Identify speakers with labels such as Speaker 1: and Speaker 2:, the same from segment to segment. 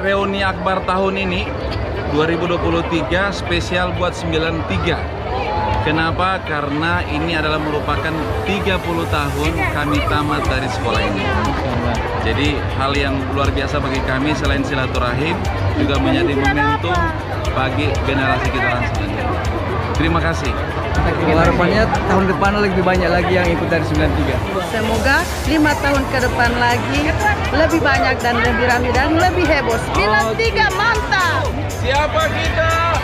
Speaker 1: reuni akbar tahun ini 2023 spesial buat 93. Kenapa? Karena ini adalah merupakan 30 tahun kami tamat dari sekolah ini. Jadi hal yang luar biasa bagi kami selain silaturahim juga menjadi momentum bagi generasi kita selanjutnya. Terima kasih.
Speaker 2: Harapannya tahun depan lebih banyak lagi yang ikut dari 93.
Speaker 3: Semoga 5 tahun ke depan lagi lebih banyak dan lebih ramai dan lebih heboh. 93 mantap.
Speaker 1: Siapa kita?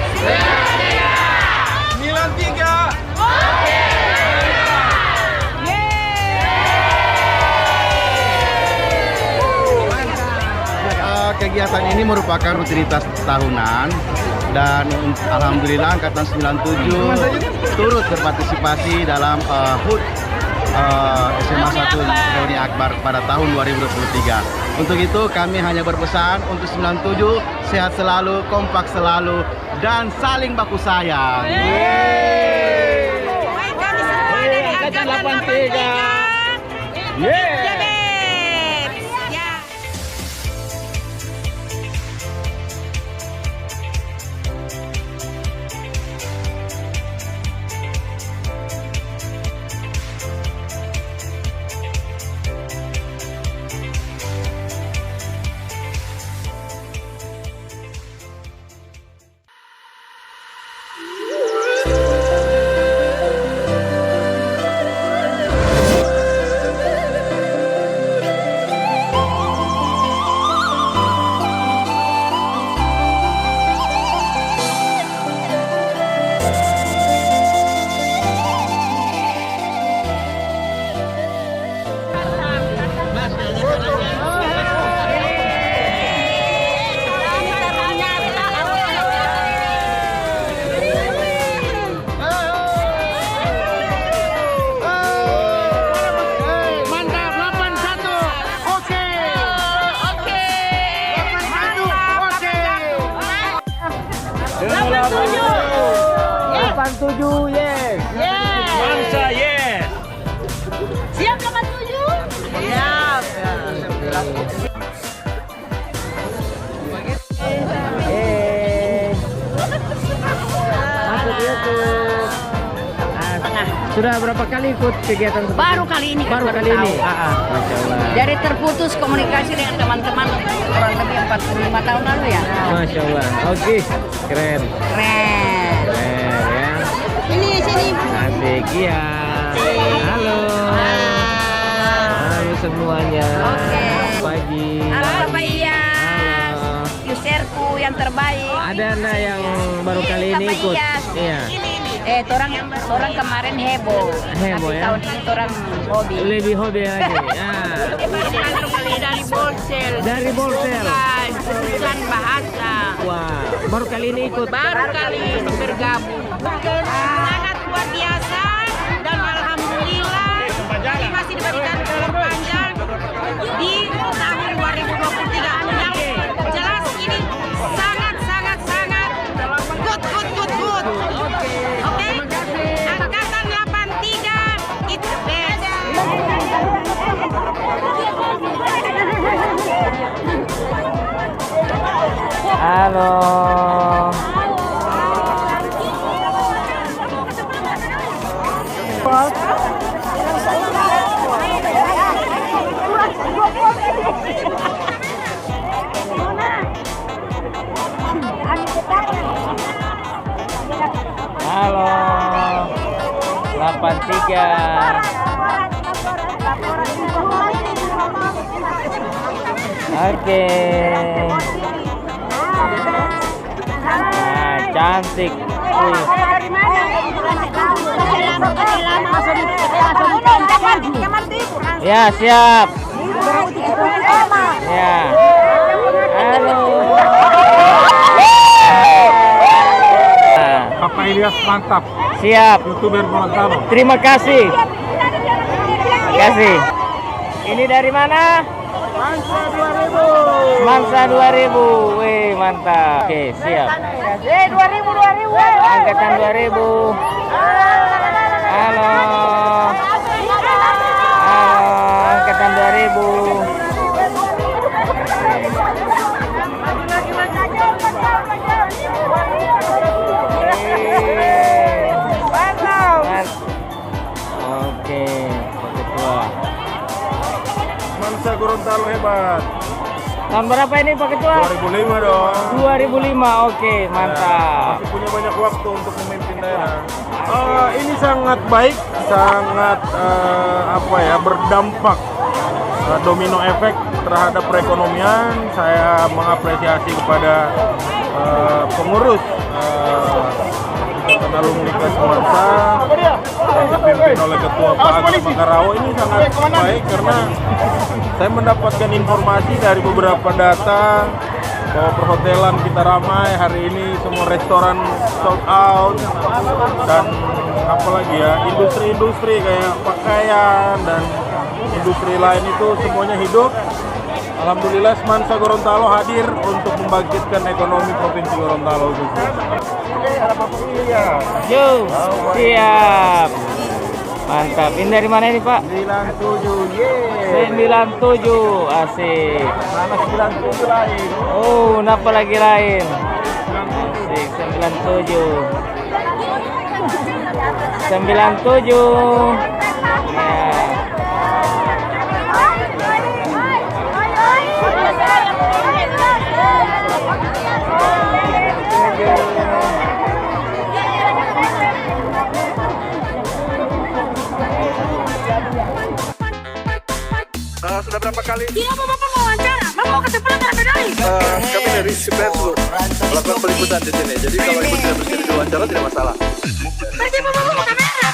Speaker 1: 93. Oke.
Speaker 4: Kegiatan ini merupakan rutinitas tahunan dan alhamdulillah angkatan 97 turut berpartisipasi dalam HUT SMA 1 Reuni Akbar pada tahun 2023. Untuk itu kami hanya berpesan untuk 97 sehat selalu, kompak selalu dan saling baku sayang.
Speaker 3: Kami semua dari angkatan 83.
Speaker 2: Tujuh, yes.
Speaker 1: Mansa, yes.
Speaker 3: Siap 87? Siap.
Speaker 2: Masuk YouTube. Sudah berapa kali ikut kegiatan seperti
Speaker 3: Baru kali ini.
Speaker 2: Baru kali ini. Masya Allah.
Speaker 3: Dari terputus komunikasi dengan teman-teman kurang lebih 45 tahun lalu ya.
Speaker 2: Masya Allah. Oke, keren.
Speaker 3: Keren.
Speaker 2: Keren ya.
Speaker 3: Ini sini.
Speaker 2: Asik ya. Halo. Halo semuanya.
Speaker 3: Oke.
Speaker 2: Pagi.
Speaker 3: Halo Bapak Iyas.
Speaker 2: Halo.
Speaker 3: Userku yang terbaik.
Speaker 2: Ada anda yang baru kali ini
Speaker 3: Bapak
Speaker 2: ikut?
Speaker 3: Iyas.
Speaker 2: Iya.
Speaker 3: Orang kemarin heboh.
Speaker 2: Heboh
Speaker 3: Tapi
Speaker 2: ya?
Speaker 3: tahun ini orang hobi.
Speaker 2: Lebih hobi lagi. Nah.
Speaker 3: Ini langsung beli dari Bolsel.
Speaker 2: Dari Bolsel.
Speaker 3: Jurusan bahasa.
Speaker 2: Wah, baru kali ini ikut.
Speaker 3: Baru kali ini bergabung. Sangat luar biasa dan alhamdulillah ini masih diberikan dalam panjang di tahun 2023. Yang jelas ini sangat good. Oke. Angkatan 83 it's the best.
Speaker 2: Halo. Halo. 83. Oke. Nah, cantik. Wih. Ya, siap. Ya. Halo.
Speaker 5: Bapak Ilyas mantap,
Speaker 2: Siap.
Speaker 5: YouTuber Gorontalo.
Speaker 2: Terima kasih. Terima kasih. Ini dari mana?
Speaker 5: Mansa 2000.
Speaker 2: Mansa 2000. Wih, mantap. Oke, siap.
Speaker 3: 2000.
Speaker 2: Angkatan 2000. Halo. Halo, angkatan 2000. Oke, Pak Ketua.
Speaker 5: Mansa Gorontalo hebat.
Speaker 2: Tahun berapa ini Pak Ketua?
Speaker 5: 2005 dong.
Speaker 2: 2005. Oke, mantap.
Speaker 5: Masih punya banyak waktu untuk memimpin daerah. Ini sangat baik, sangat berdampak domino efek terhadap perekonomian. Saya mengapresiasi kepada pengurus Ikatan Alumni Mansa yang dipimpin oleh Ketua Pak Agus Makarawo. Ini sangat baik karena saya mendapatkan informasi dari beberapa data bahwa perhotelan kita ramai hari ini, semua restoran sold out, dan apalagi ya, industri-industri kayak pakaian dan industri lain itu semuanya hidup. Alhamdulillah Mansa Gorontalo hadir untuk membangkitkan ekonomi Provinsi Gorontalo juga.
Speaker 2: Yo, siap. Mantap. Ini dari mana ini Pak? 97, asik.
Speaker 5: Mana 97 lain?
Speaker 2: Oh, kenapa lagi lain? Asik, 97. 97. Ya.
Speaker 5: Sudah berapa kali?
Speaker 3: Iya, Bapak mau wawancara. Bapak mau kasih pulang medali.
Speaker 5: Kami dari Siperslu melakukan peliputan di sini. Jadi kalau ibu tidak bersedia diwawancara tidak masalah.
Speaker 3: Pergi Bapak mau kamera.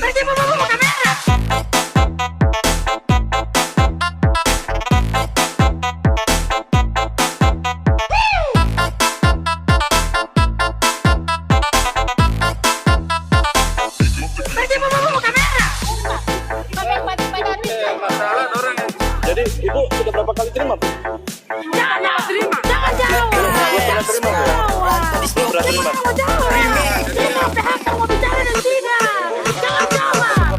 Speaker 3: Pergi Bapak mau kamera.
Speaker 5: Jadi ibu sudah berapa kali terima, Bu?
Speaker 3: Jangan terima. Jangan jawab.
Speaker 5: Belum pernah terima, Bu, ya? Belum pernah terima.
Speaker 3: Tidak PHK mau bicara dan tidak. Jangan jawab.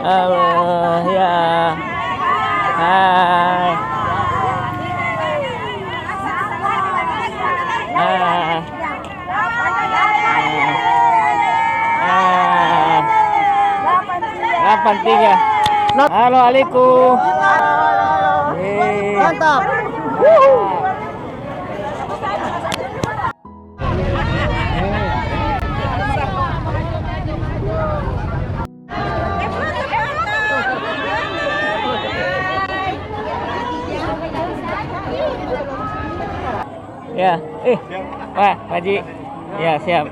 Speaker 2: Halo, ya. Hai. Hai. 83. Halo, Aliku. Mantap. Ya, wah, Pak Haji. Ya, siap.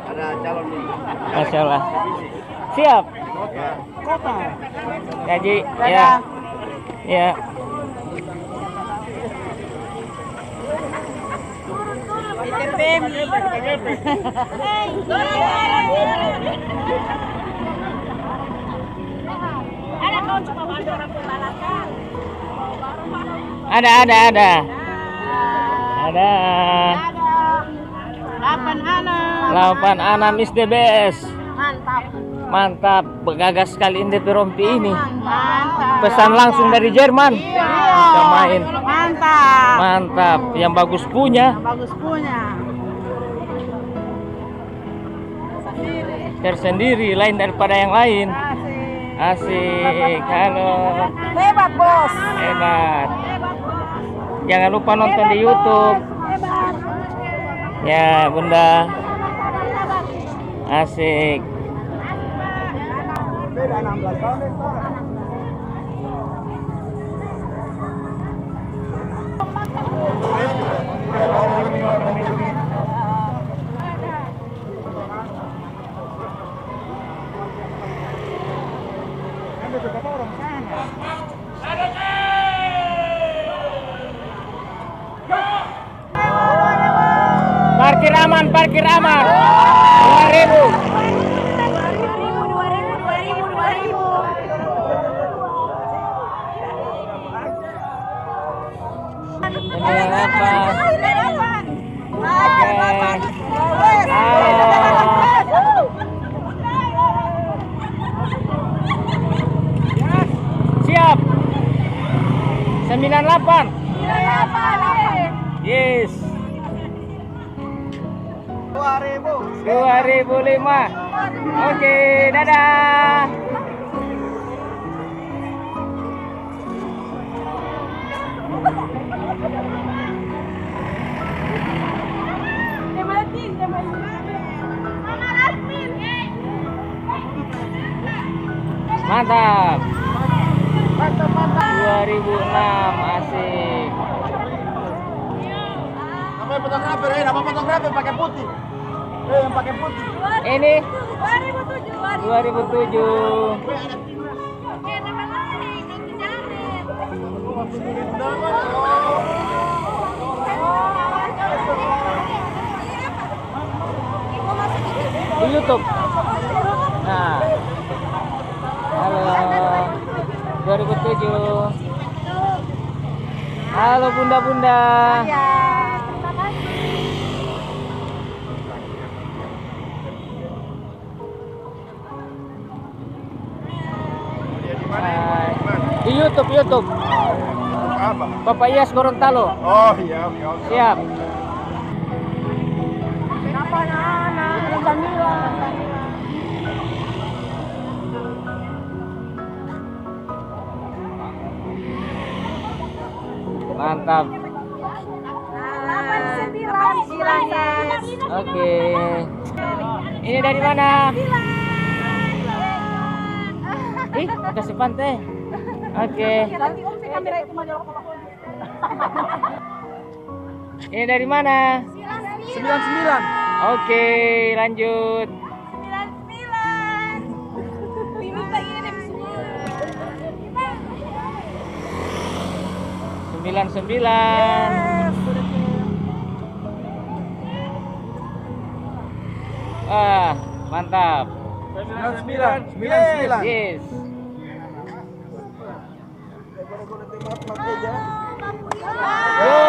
Speaker 4: Ada calon nih.
Speaker 2: Masya Allah. Siap. Haji, ya. Ya. Ada. Ada. 8 anak Miss DBS. Mantap, bergagas sekali Indep Rompi ini. Pesan langsung dari Jerman. Bisa main. Mantap, yang bagus punya. Tersendiri, lain daripada yang lain. Asik, halo.
Speaker 3: Hebat, Bos.
Speaker 2: Hebat. Jangan lupa nonton di YouTube. Ya, Bunda. Asik. Parkir aman. aman, parkir aman. 2000. Siap. 98. Yes. 2005. Oke, dadah. Mantap. 2006 asik.
Speaker 4: Namanya fotografer, nama fotografer pakai putih. Yang pakai putih.
Speaker 2: Ini
Speaker 3: 2007.
Speaker 2: 2007. Di YouTube. Nah. Halo. 2007. Halo bunda-bunda. Hai. Di YouTube.
Speaker 5: Apa?
Speaker 2: Bapak Iyas Gorontalo.
Speaker 5: Oh iya, iya.
Speaker 2: Siap. Mantap.
Speaker 3: 89.
Speaker 2: Oke. Ini dari mana? Ih, kasih pantai. Oke. Ini dari mana?
Speaker 4: 99.
Speaker 2: Oke, lanjut. 99. Ah, mantap.
Speaker 4: 99.
Speaker 2: Yes. Yo,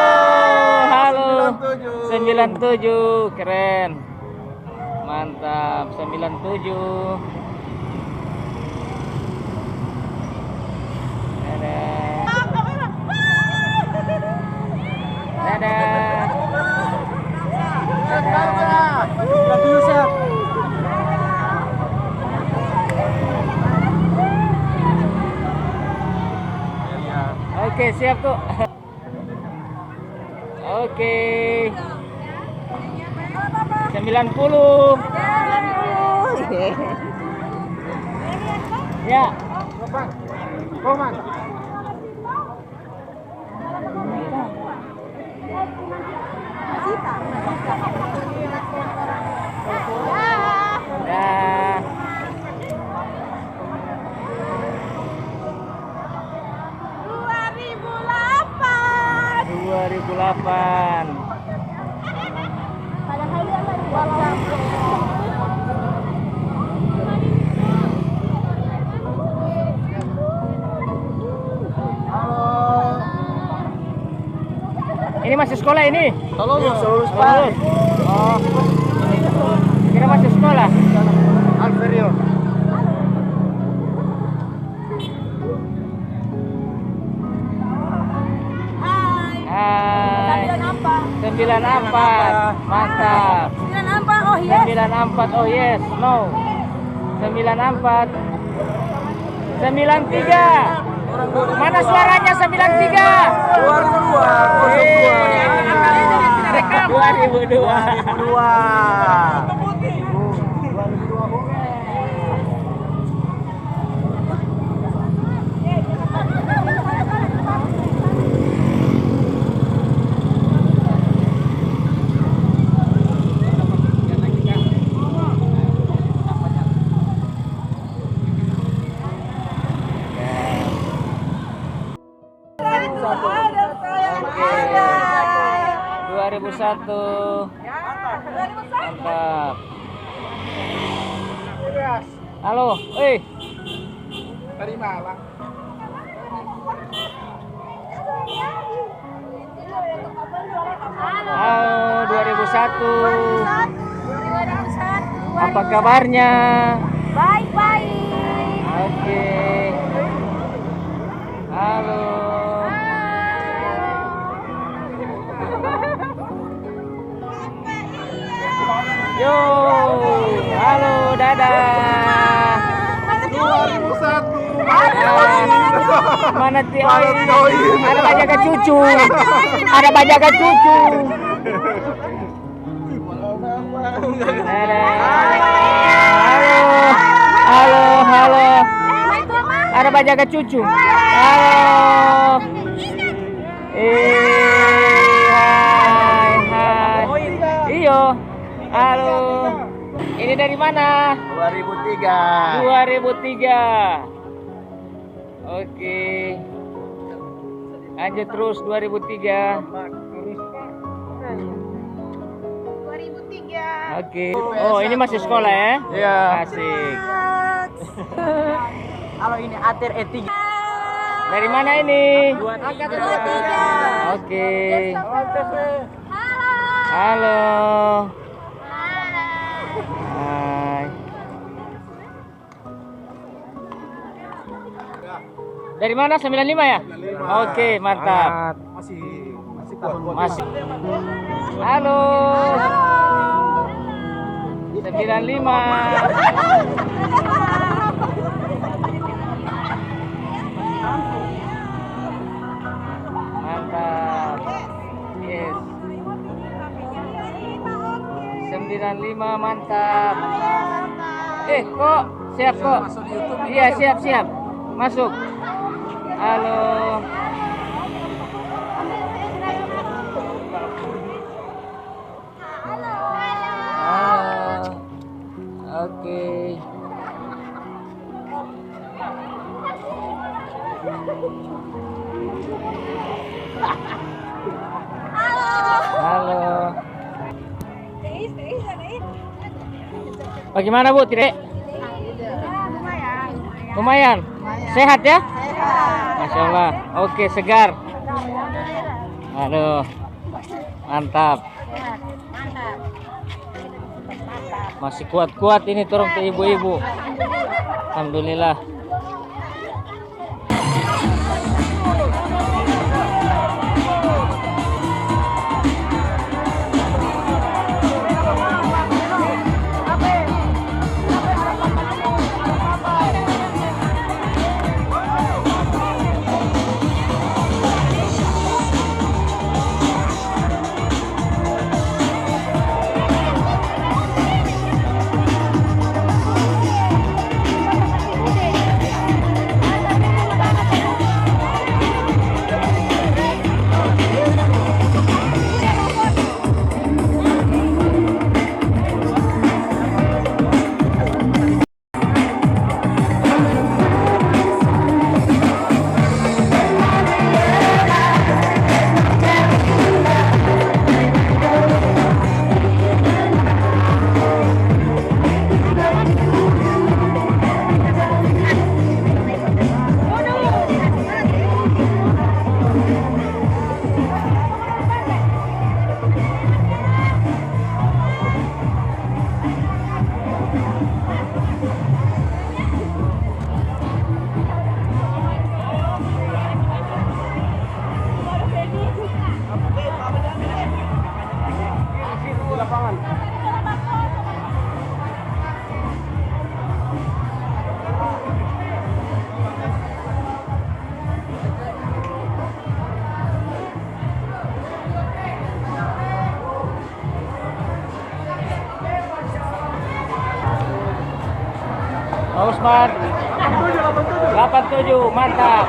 Speaker 2: halo. 97, keren. Mantap, 97. Dadah. Dadah. Dadah. Oke, siap tuh. Oke. 90. Ya.
Speaker 4: Koman.
Speaker 2: Ya. 2008. Ini masih sekolah ini?
Speaker 4: Lulus.
Speaker 2: Lulus. Oh. Kira masih sekolah?
Speaker 4: Alferio.
Speaker 2: Hai. 94. Mantap. 94. Oh yes. No. 94. 93. Mana suaranya 93? 2002. Oke. 2001. Mantap. Halo,
Speaker 4: Dari Malang.
Speaker 2: Halo 2001. Apa kabarnya?
Speaker 3: Baik-baik.
Speaker 2: Oke. Halo. Yo, halo, dadah.
Speaker 4: 2001.
Speaker 2: Mana Tioin? Ada bajaga cucu. Ada bajaga cucu. Dadah. Halo, halo. Ada bajaga cucu. Halo. Hai. Iyo. Halo. Ini dari mana?
Speaker 4: 2003.
Speaker 2: 2003. Oke. Lanjut terus 2003.
Speaker 3: 2003.
Speaker 2: Oke. Oh, ini masih sekolah ya?
Speaker 4: Iya.
Speaker 2: Asik.
Speaker 3: Kalau ini atir etik.
Speaker 2: Dari mana ini?
Speaker 3: 23.
Speaker 2: Oke. Halo. Hai. Dari mana? 95 ya? Oke, mantap.
Speaker 4: Masih
Speaker 2: Masih. Halo. 95. Mantap. Yes. 95 mantap. Kok siap kok? Iya, siap. Masuk. Halo. Halo. Oke. Halo. Bagaimana Bu, Tire? Lumayan. Sehat ya? Masya Allah. Oke, segar. Aduh, mantap. Masih kuat-kuat ini turun ke ibu-ibu. Alhamdulillah. Pak Usman 87 mantap.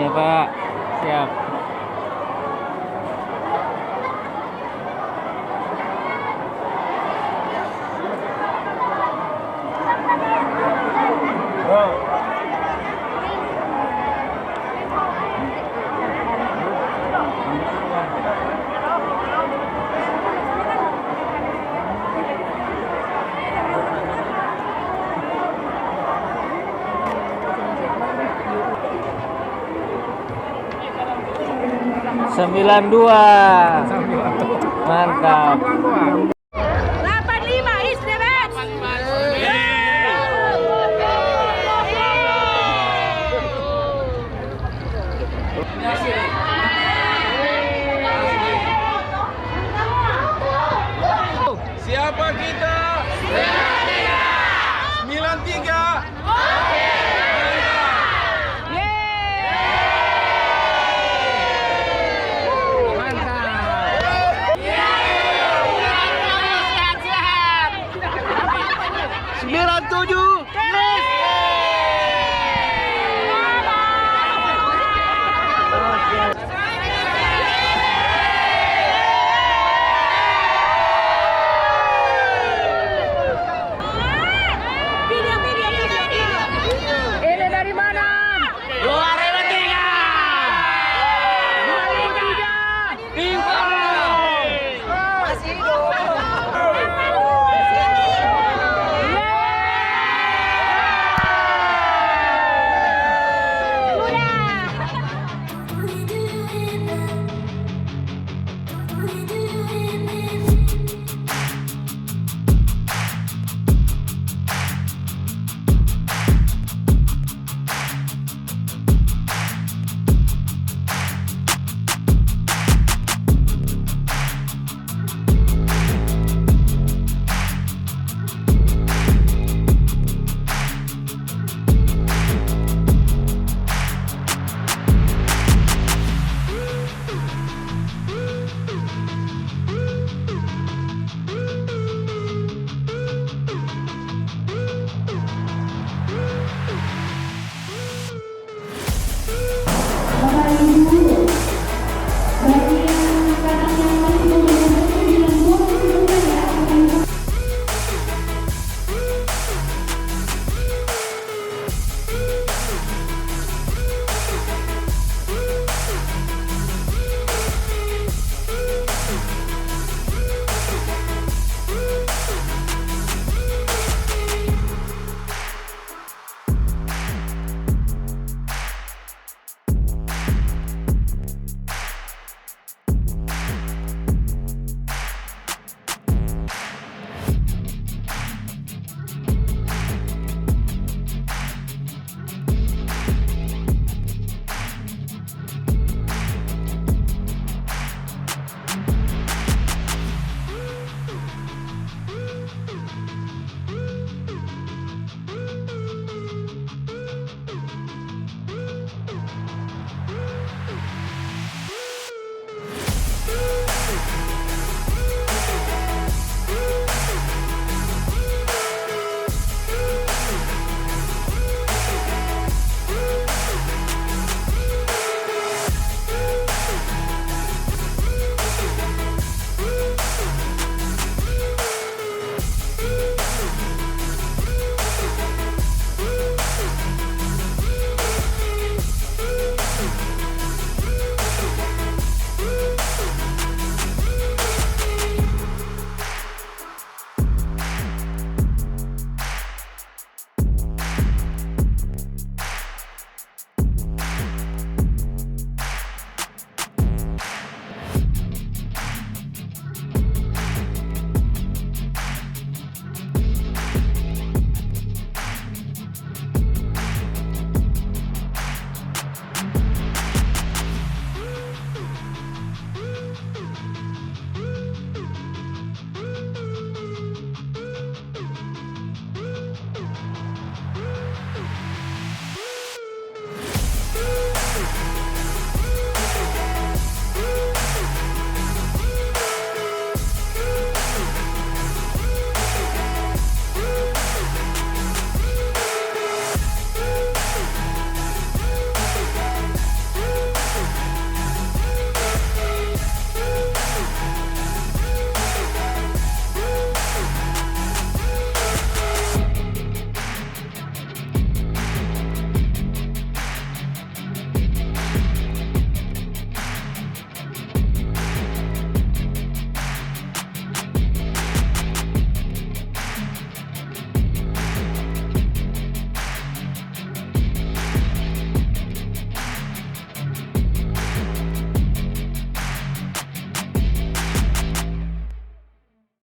Speaker 2: Ya Pak, siap. Sembilan dua, mantap.
Speaker 3: 85 is the best.
Speaker 1: Siapa kita? 93. 93.